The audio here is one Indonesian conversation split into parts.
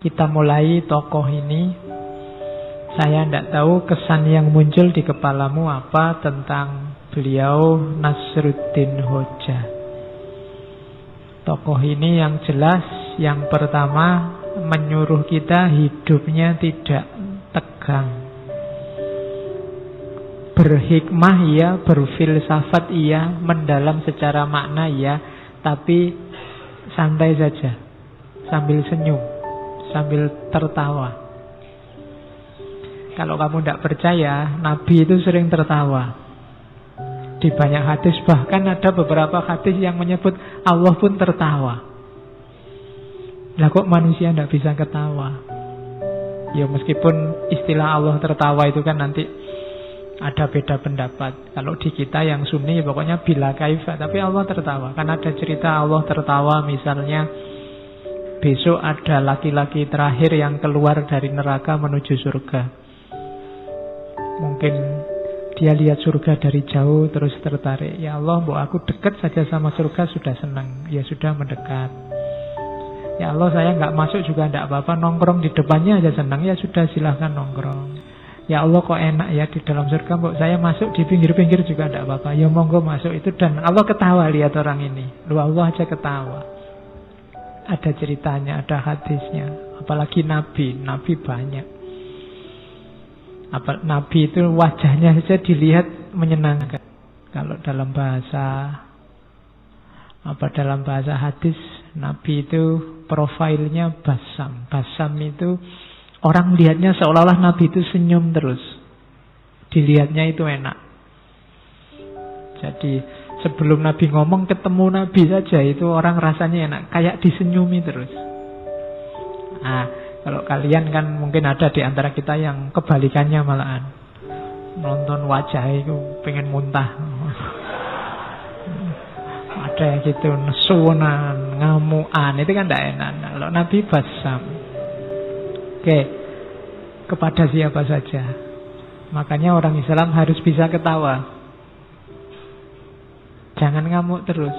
kita mulai tokoh ini. Saya tidak tahu kesan yang muncul di kepalamu apa tentang beliau Nasruddin Hoja. Tokoh ini yang jelas, yang pertama menyuruh kita hidupnya tidak tegang. Berhikmah iya, berfilsafat iya, mendalam secara makna iya, tapi santai saja, sambil senyum, sambil tertawa. Kalau kamu tidak percaya, Nabi itu sering tertawa. Di banyak hadis, bahkan ada beberapa hadis yang menyebut Allah pun tertawa. Lah kok manusia tidak bisa ketawa? Ya meskipun istilah Allah tertawa itu kan nanti ada beda pendapat. Kalau di kita yang Sunni pokoknya bila kaifa, tapi Allah tertawa. Kan ada cerita Allah tertawa, misalnya besok ada laki-laki terakhir yang keluar dari neraka menuju surga. Mungkin dia lihat surga dari jauh terus tertarik. Ya Allah, mbok aku dekat saja sama surga sudah senang. Ya sudah mendekat. Ya Allah, saya nggak masuk juga tidak apa-apa, nongkrong di depannya aja senang. Ya sudah, silahkan nongkrong. Ya Allah, kok enak ya di dalam surga, mbok saya masuk di pinggir-pinggir juga tidak apa-apa. Ya monggo masuk itu. Dan Allah ketawa lihat orang ini. Lu Allah aja ketawa. Ada ceritanya, ada hadisnya. Apalagi Nabi banyak. Nabi itu wajahnya saja dilihat menyenangkan. Kalau dalam bahasa hadis, Nabi itu profilnya basam. Basam itu orang lihatnya seolah-olah Nabi itu senyum terus. Dilihatnya itu enak. Jadi sebelum Nabi ngomong, ketemu Nabi saja itu orang rasanya enak, kayak disenyumi terus. Nah, kalau kalian kan mungkin ada di antara kita yang kebalikannya malahan. Nonton wajah itu pengen muntah. Ada yang gitu, nesunan, ngamuan, itu kan tidak enak. Kalau Nabi basam. Oke, kepada siapa saja. Makanya orang Islam harus bisa ketawa. Jangan ngamuk terus.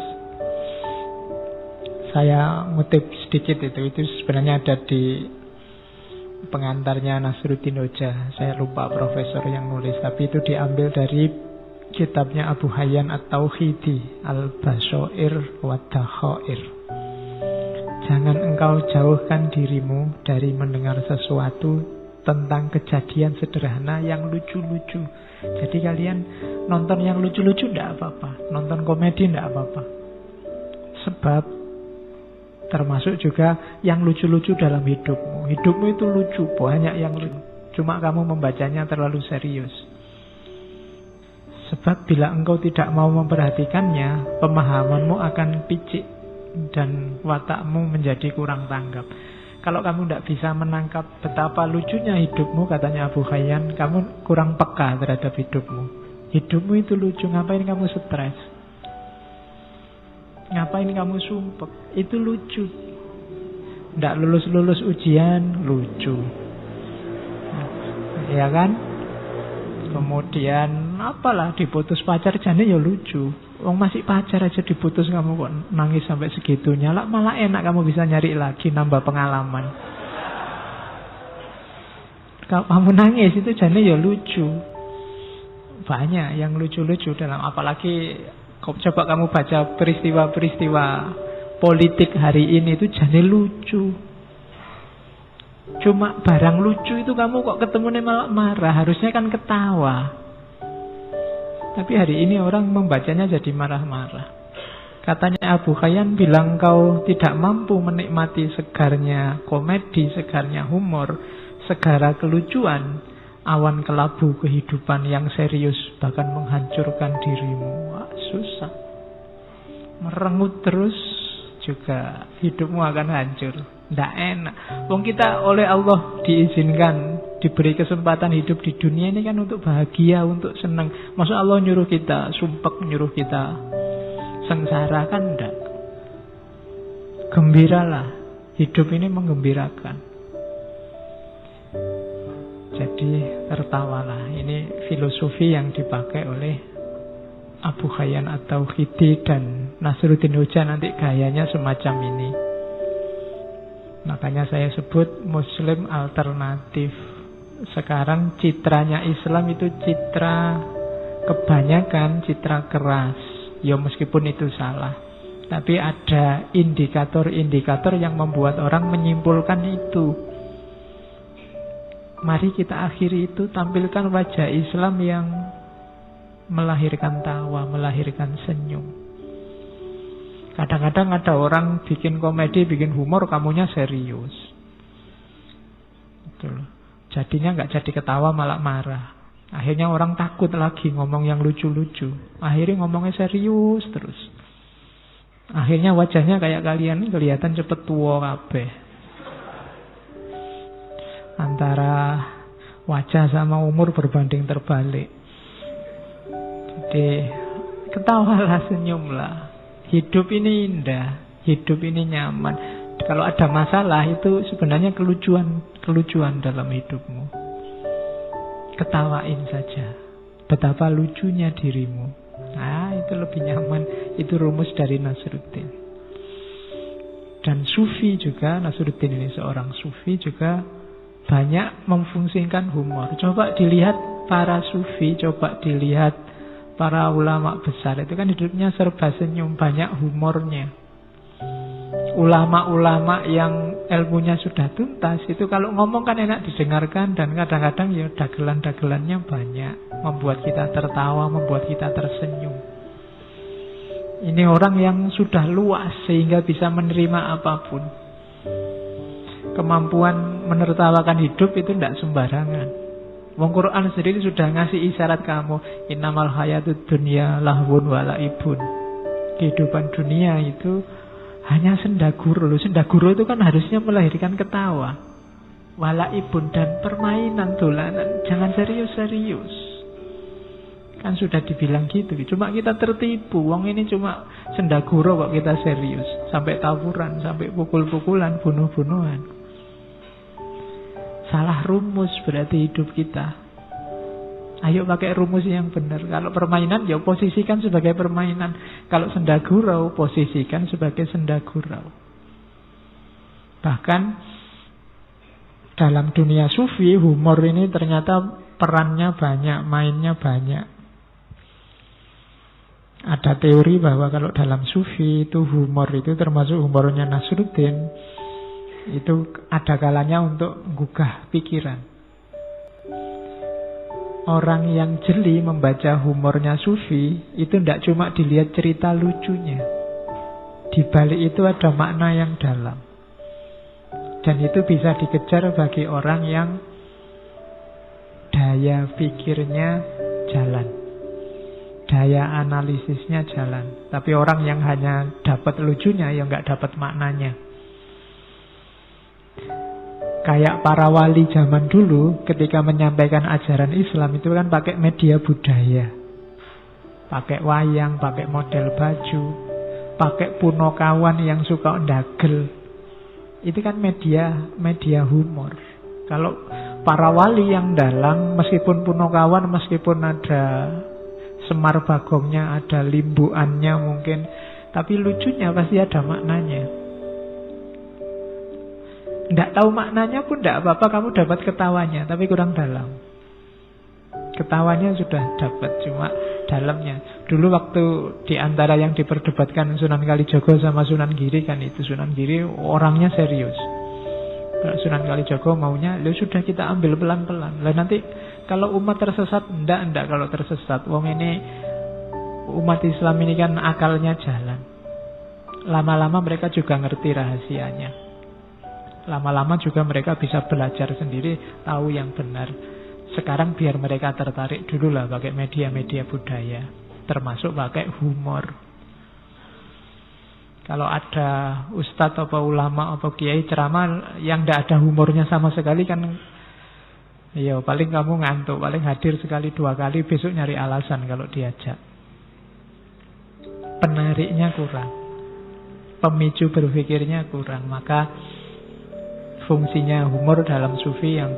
Saya ngutip sedikit itu sebenarnya ada di pengantarnya Nasruddin Hoja. Saya lupa profesor yang nulis, tapi itu diambil dari kitabnya Abu Hayyan At-Tauhidi, Al-Bashair wa Dakhair. Jangan engkau jauhkan dirimu dari mendengar sesuatu tentang kejadian sederhana yang lucu-lucu. Jadi kalian nonton yang lucu-lucu tidak apa-apa, nonton komedi tidak apa-apa. Sebab termasuk juga yang lucu-lucu dalam hidupmu. Hidupmu itu lucu, banyak yang lucu. Cuma kamu membacanya terlalu serius. Sebab bila engkau tidak mau memperhatikannya, pemahamanmu akan picik dan watakmu menjadi kurang tanggap. Kalau kamu tidak bisa menangkap betapa lucunya hidupmu, katanya Abu Hayyan, kamu kurang peka terhadap hidupmu. Hidupmu itu lucu, ngapain kamu stres? Ngapain kamu sumpek? Itu lucu. Tidak lulus-lulus ujian, lucu. Ya kan? Kemudian apalah diputus pacar, jane ya lucu. Wong masih pacar aja diputus, kamu kok nangis sampai segitunya. Malah enak kamu bisa nyari lagi, nambah pengalaman. Kalau kamu nangis itu jane ya lucu. Banyak yang lucu-lucu dalam, apalagi coba kamu baca peristiwa-peristiwa politik hari ini itu jane lucu. Cuma barang lucu itu kamu kok ketemunya malah marah. Harusnya kan ketawa. Tapi hari ini orang membacanya jadi marah-marah. Katanya Abu Hayyan bilang, kau tidak mampu menikmati segarnya komedi, segarnya humor, segara kelucuan, awan kelabu kehidupan yang serius bahkan menghancurkan dirimu. Wah, susah. Merengut terus juga hidupmu akan hancur. Tidak enak. Wong kita oleh Allah diizinkan, diberi kesempatan hidup di dunia ini kan untuk bahagia, untuk senang. Masa Allah nyuruh kita sumpek, nyuruh kita sengsara? Kan enggak. Gembiralah. Hidup ini menggembirakan. Jadi tertawalah. Ini filosofi yang dipakai oleh Abu Hayyan At-Tauhidi dan Nasruddin Hoja. Nanti gayanya semacam ini. Makanya saya sebut Muslim alternatif. Sekarang citranya Islam itu citra kebanyakan citra keras. Ya meskipun itu salah, tapi ada indikator-indikator yang membuat orang menyimpulkan itu. Mari kita akhiri itu, tampilkan wajah Islam yang melahirkan tawa, melahirkan senyum. Kadang-kadang ada orang bikin komedi, bikin humor, kamunya serius. Betul. Jadinya nggak jadi ketawa, malah marah. Akhirnya orang takut lagi ngomong yang lucu-lucu. Akhirnya ngomongnya serius terus. Akhirnya wajahnya kayak kalian kelihatan cepet tua kabeh. Antara wajah sama umur berbanding terbalik. Jadi ketawalah, senyumlah. Hidup ini indah, hidup ini nyaman. Kalau ada masalah itu sebenarnya kelucuan dalam hidupmu. Ketawain saja. Betapa lucunya dirimu. Nah, itu lebih nyaman. Itu rumus dari Nasruddin. Dan sufi juga, Nasruddin ini seorang sufi juga banyak memfungsikan humor. Coba dilihat para sufi, coba dilihat para ulama besar. Itu kan hidupnya serba senyum, banyak humornya. Ulama-ulama yang ilmunya sudah tuntas, itu kalau ngomong kan enak didengarkan. Dan kadang-kadang ya dagelan-dagelannya banyak, membuat kita tertawa, membuat kita tersenyum. Ini orang yang sudah luas sehingga bisa menerima apapun. Kemampuan menertawakan hidup itu tidak sembarangan. Wong Quran sendiri sudah ngasih isyarat kamu, innamal hayatud dunya lahwun wa laibun. Kehidupan dunia itu hanya sendaguru. Sendaguru itu kan harusnya melahirkan ketawa, walaibun, dan permainan, dolanan. Jangan serius-serius. Kan sudah dibilang gitu. Cuma kita tertipu. Wong ini cuma sendaguru kok kita serius. Sampai tawuran, sampai pukul-pukulan, bunuh-bunuhan. Salah rumus berarti hidup kita. Ayo pakai rumus yang benar. Kalau permainan, ya posisikan sebagai permainan. Kalau sendagurau, posisikan sebagai sendagurau. Bahkan dalam dunia sufi, humor ini ternyata perannya banyak, mainnya banyak. Ada teori bahwa kalau dalam sufi itu humor itu termasuk humornya Nasruddin, itu ada kalanya untuk menggugah pikiran. Orang yang jeli membaca humornya sufi itu tidak cuma dilihat cerita lucunya. Di balik itu ada makna yang dalam. Dan itu bisa dikejar bagi orang yang daya pikirnya jalan, daya analisisnya jalan. Tapi orang yang hanya dapat lucunya, ya nggak dapat maknanya. Kayak para wali zaman dulu ketika menyampaikan ajaran Islam itu kan pakai media budaya. Pakai wayang, pakai model baju, pakai punokawan yang suka ndagel. Itu kan media humor. Kalau para wali yang dalang, meskipun punokawan, meskipun ada Semar Bagongnya, ada limbuannya mungkin, tapi lucunya pasti ada maknanya. Tidak tahu maknanya pun tidak apa-apa, kamu dapat ketawanya, tapi kurang dalam. Ketawanya sudah dapat, cuma dalamnya. Dulu waktu di antara yang diperdebatkan Sunan Kalijogo sama Sunan Giri kan itu, Sunan Giri orangnya serius. Kalau Sunan Kalijogo maunya, sudah kita ambil pelan-pelan. Lah nanti kalau umat tersesat, enggak kalau tersesat. Wong ini umat Islam ini kan akalnya jalan. Lama-lama mereka juga ngerti rahasianya. Lama-lama juga mereka bisa belajar sendiri, tahu yang benar. Sekarang biar mereka tertarik dulu lah pakai media-media budaya, termasuk pakai humor. Kalau ada ustadz atau ulama atau kiai ceramah yang tidak ada humornya sama sekali kan, ya paling kamu ngantuk, paling hadir sekali dua kali, besok nyari alasan kalau diajak. Penariknya kurang, pemicu berpikirnya kurang. Maka fungsinya humor dalam sufi yang